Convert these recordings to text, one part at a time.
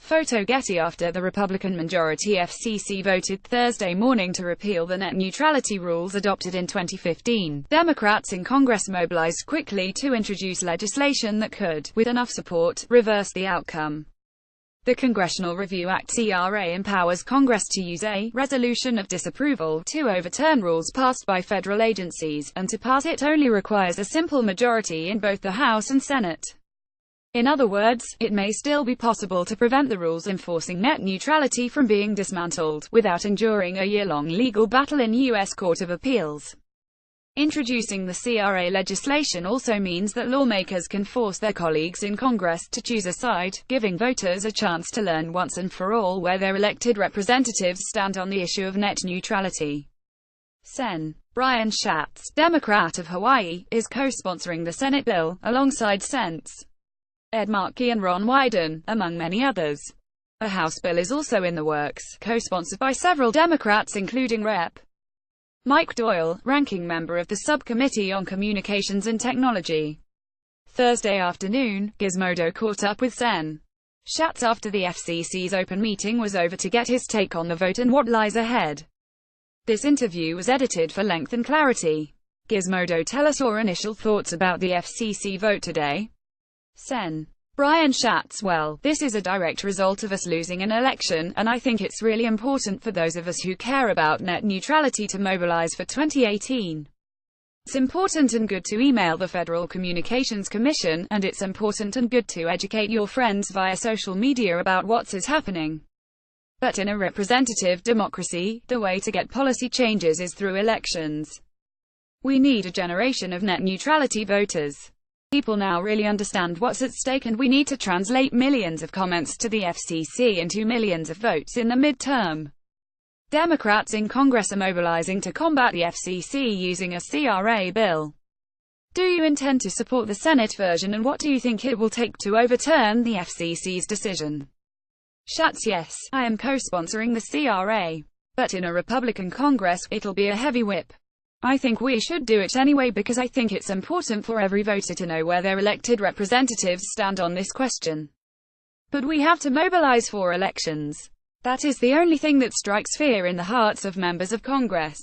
Photo Getty. After the Republican-majority FCC voted Thursday morning to repeal the net neutrality rules adopted in 2015, Democrats in Congress mobilized quickly to introduce legislation that could, with enough support, reverse the outcome. The Congressional Review Act (CRA) empowers Congress to use a resolution of disapproval to overturn rules passed by federal agencies, and to pass it only requires a simple majority in both the House and Senate. In other words, it may still be possible to prevent the rules enforcing net neutrality from being dismantled, without enduring a year-long legal battle in U.S. Court of Appeals. Introducing the CRA legislation also means that lawmakers can force their colleagues in Congress to choose a side, giving voters a chance to learn once and for all where their elected representatives stand on the issue of net neutrality. Sen. Brian Schatz, Democrat of Hawaii, is co-sponsoring the Senate bill, alongside Sens. Ed Markey and Ron Wyden, among many others. A House bill is also in the works, co-sponsored by several Democrats including Rep. Mike Doyle, ranking member of the Subcommittee on Communications and Technology. Thursday afternoon, Gizmodo caught up with Sen. Schatz after the FCC's open meeting was over to get his take on the vote and what lies ahead. This interview was edited for length and clarity. Gizmodo, tell us your initial thoughts about the FCC vote today. Sen. Brian Schatz, well, this is a direct result of us losing an election, and I think it's really important for those of us who care about net neutrality to mobilize for 2018. It's important and good to email the Federal Communications Commission, and it's important and good to educate your friends via social media about what is happening. But in a representative democracy, the way to get policy changes is through elections. We need a generation of net neutrality voters. People now really understand what's at stake, and we need to translate millions of comments to the FCC into millions of votes in the midterm. Democrats in Congress are mobilizing to combat the FCC using a CRA bill. Do you intend to support the Senate version, and what do you think it will take to overturn the FCC's decision? Schatz, yes, I am co-sponsoring the CRA. But in a Republican Congress, it'll be a heavy whip. I think we should do it anyway because I think it's important for every voter to know where their elected representatives stand on this question. But we have to mobilize for elections. That is the only thing that strikes fear in the hearts of members of Congress.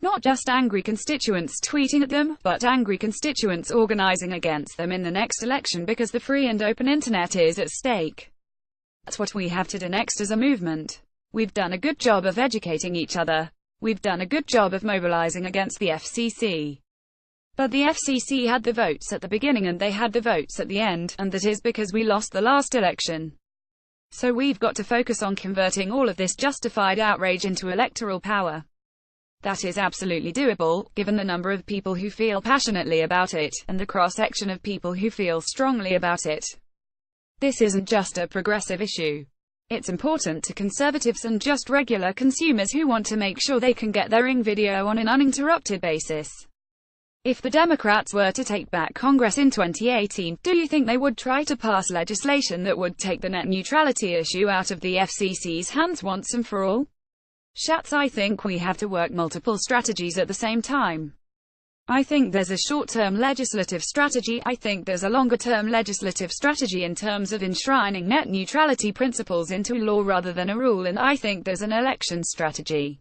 Not just angry constituents tweeting at them, but angry constituents organizing against them in the next election because the free and open internet is at stake. That's what we have to do next as a movement. We've done a good job of educating each other. We've done a good job of mobilizing against the FCC. But the FCC had the votes at the beginning and they had the votes at the end, and that is because we lost the last election. So we've got to focus on converting all of this justified outrage into electoral power. That is absolutely doable, given the number of people who feel passionately about it, and the cross-section of people who feel strongly about it. This isn't just a progressive issue. It's important to conservatives and just regular consumers who want to make sure they can get their video on an uninterrupted basis. If the Democrats were to take back Congress in 2018, do you think they would try to pass legislation that would take the net neutrality issue out of the FCC's hands once and for all? Schatz, I think we have to work multiple strategies at the same time. I think there's a short-term legislative strategy, I think there's a longer-term legislative strategy in terms of enshrining net neutrality principles into law rather than a rule, and I think there's an election strategy.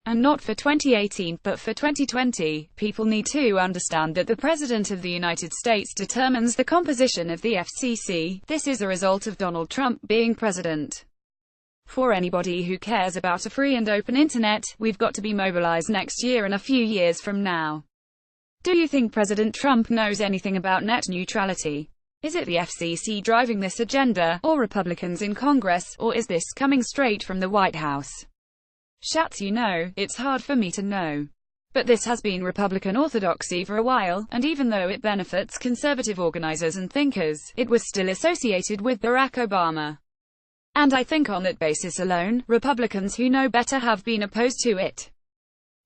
And not for 2018, but for 2020, people need to understand that the President of the United States determines the composition of the FCC. This is a result of Donald Trump being president. For anybody who cares about a free and open internet, we've got to be mobilized next year and a few years from now. Do you think President Trump knows anything about net neutrality? Is it the FCC driving this agenda, or Republicans in Congress, or is this coming straight from the White House? Schatz, you know, it's hard for me to know. But this has been Republican orthodoxy for a while, and even though it benefits conservative organizers and thinkers, it was still associated with Barack Obama. And I think on that basis alone, Republicans who know better have been opposed to it.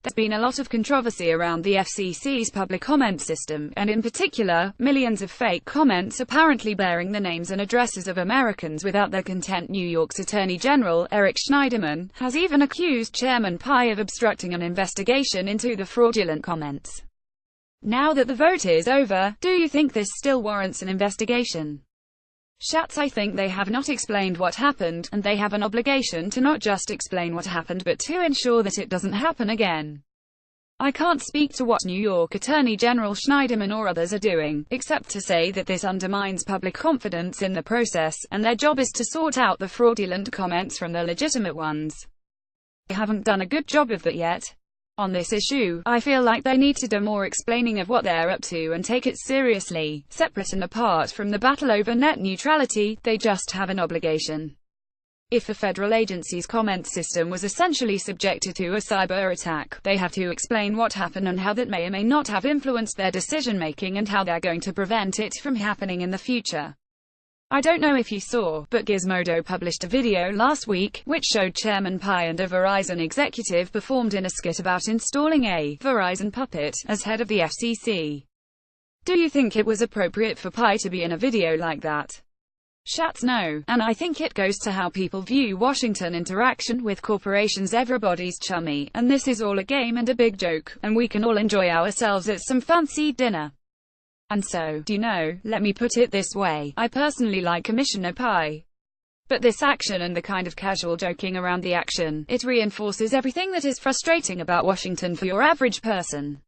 There's been a lot of controversy around the FCC's public comment system, and in particular, millions of fake comments apparently bearing the names and addresses of Americans without their consent. New York's Attorney General, Eric Schneiderman, has even accused Chairman Pai of obstructing an investigation into the fraudulent comments. Now that the vote is over, do you think this still warrants an investigation? Schatz, I think they have not explained what happened, and they have an obligation to not just explain what happened but to ensure that it doesn't happen again. I can't speak to what New York Attorney General Schneiderman or others are doing, except to say that this undermines public confidence in the process, and their job is to sort out the fraudulent comments from the legitimate ones. They haven't done a good job of that yet. On this issue, I feel like they need to do more explaining of what they're up to and take it seriously. Separate and apart from the battle over net neutrality, they just have an obligation. If a federal agency's comment system was essentially subjected to a cyber attack, they have to explain what happened and how that may or may not have influenced their decision-making and how they're going to prevent it from happening in the future. I don't know if you saw, but Gizmodo published a video last week, which showed Chairman Pai and a Verizon executive performed in a skit about installing a Verizon puppet as head of the FCC. Do you think it was appropriate for Pai to be in a video like that? Schatz, no, and I think it goes to how people view Washington interaction with corporations. Everybody's chummy, and this is all a game and a big joke, and we can all enjoy ourselves at some fancy dinner. And so, do you know, let me put it this way, I personally like Commissioner Pai. But this action and the kind of casual joking around the action, it reinforces everything that is frustrating about Washington for your average person.